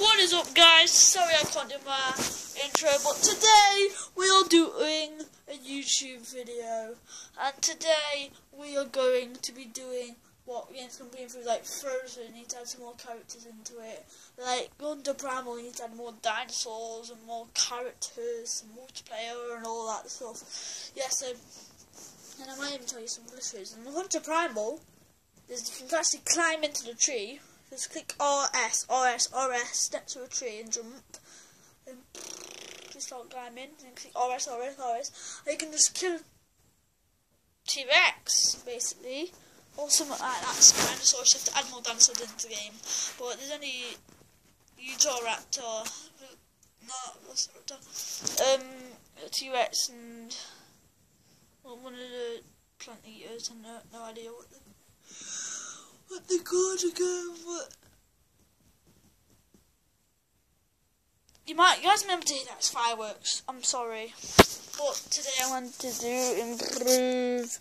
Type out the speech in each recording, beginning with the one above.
What is up, guys? Sorry I can't do my intro, but today we are doing a YouTube video, and today we are going to be doing what games can be through, like Frozen. You need to add some more characters into it. Like Under Primal, you need to add more dinosaurs and more characters, some multiplayer and all that stuff. Yeah, so, and I might even tell you some glitches. And Hunter Primal, you can actually climb into the tree. Just click RS, step to a tree and jump. And just start climbing. And click RS. And you can just kill T-Rex, basically. Or something like that. It's dinosaur. You have to add more dinosaurs into the game. But there's only Utahraptor. No, what's the raptor? T-Rex and one of the plant eaters. And no idea what they're called again, but you guys remember to hit that as fireworks. I'm sorry, but today I want to improve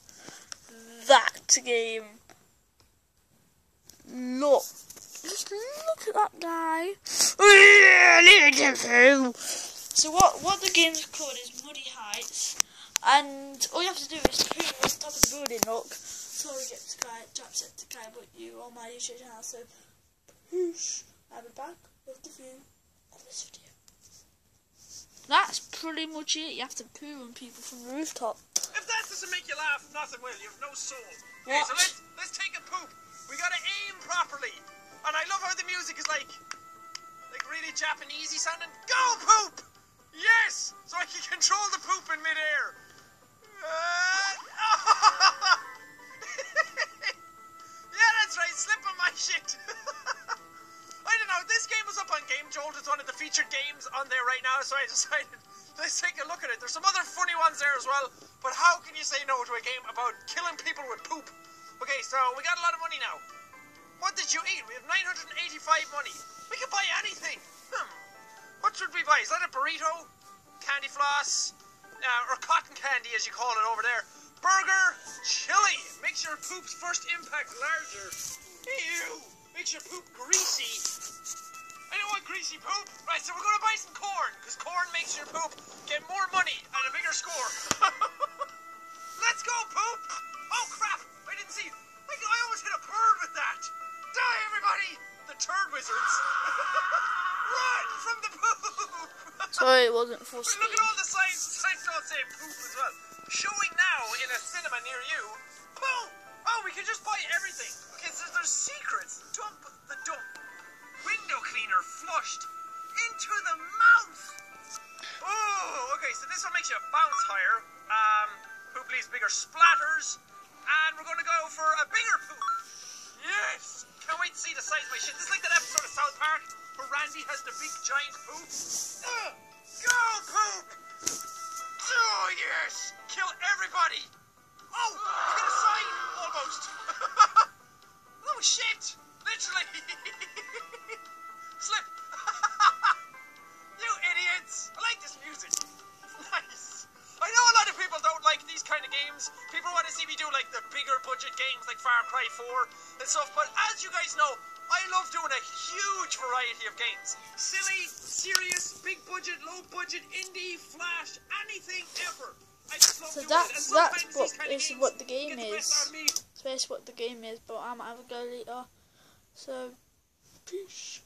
that game. Just look at that guy. So what the game's called is Muddy Heights, and all you have to do is put on top of the building. Look. Sorry, Jacksepticeye, but you on my YouTube channel, so whoosh, I'll be back with the view of this video. That's pretty much it. You have to poo on people from the rooftop. If that doesn't make you laugh, nothing will. You have no soul. What? Okay, so let's take a poop. We gotta aim properly. And I love how the music is like really Japanesey sounding. Go poop! Yes! So I can control the poop in midair. Yeah, that's right, slip on my shit. I don't know, this game was up on Game Jolt. It's one of the featured games on there right now, so I decided, let's take a look at it. There's some other funny ones there as well, but how can you say no to a game about killing people with poop? Okay, so we got a lot of money now. What did you eat? We have 985 money. We can buy anything. What should we buy? Is that a burrito? Candy floss? Or cotton candy, as you call it over there. Burger, chili, makes your poop's first impact larger. Ew, makes your poop greasy. I don't want greasy poop. Right, so we're going to buy some corn, because corn makes your poop get more money and a bigger score. Let's go, poop. Oh, crap, I didn't see. I almost hit a bird with that. Die, everybody. The turd wizards. Run from the poop. Sorry, it wasn't full speed. Look at all the signs. The signs don't say poop as well. Showing now in a cinema near you. Oh, we can just buy everything. Okay, so there's secrets. Dump the dump. Window cleaner flushed into the mouth. Oh, okay, so this one makes you bounce higher. Poop leaves bigger splatters. And we're going to go for a bigger poop. Yes. Can't wait to see the size of my shit. This is like that episode of South Park where Randy has the big giant poop. Go poop. Oh, yes! Kill everybody! Oh! Hit a sign! Almost! Oh, shit! Literally! Slip! You idiots! I like this music. Nice. I know a lot of people don't like these kind of games. People want to see me do, like, the bigger budget games like Far Cry 4 and stuff. But as you guys know, I love doing a huge variety of games. Silly, serious, big budget, low budget, indie, flash, anything ever. I just love doing it. And That's what the game is. That's basically what the game is, but I might have a go later. So, peace.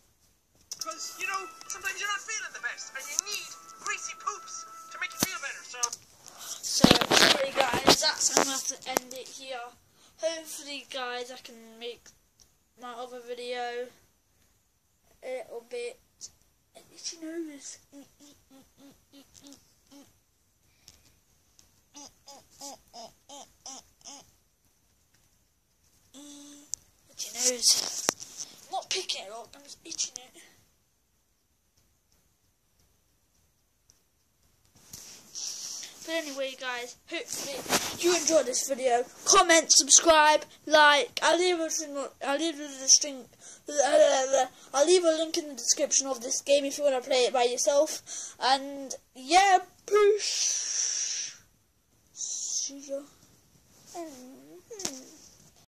Because, you know, sometimes you're not feeling the best, and you need greasy poops to make you feel better, so sorry guys, I'm going to have to end it here. Hopefully, guys, I can make my other video a little bit. Itchy nose. Itchy nose. I'm not picking it up, I'm just itching it. But anyway, guys, hopefully you enjoyed this video. Comment, subscribe, like. I'll leave a link in the description of this game if you want to play it by yourself. And yeah, peace. See ya.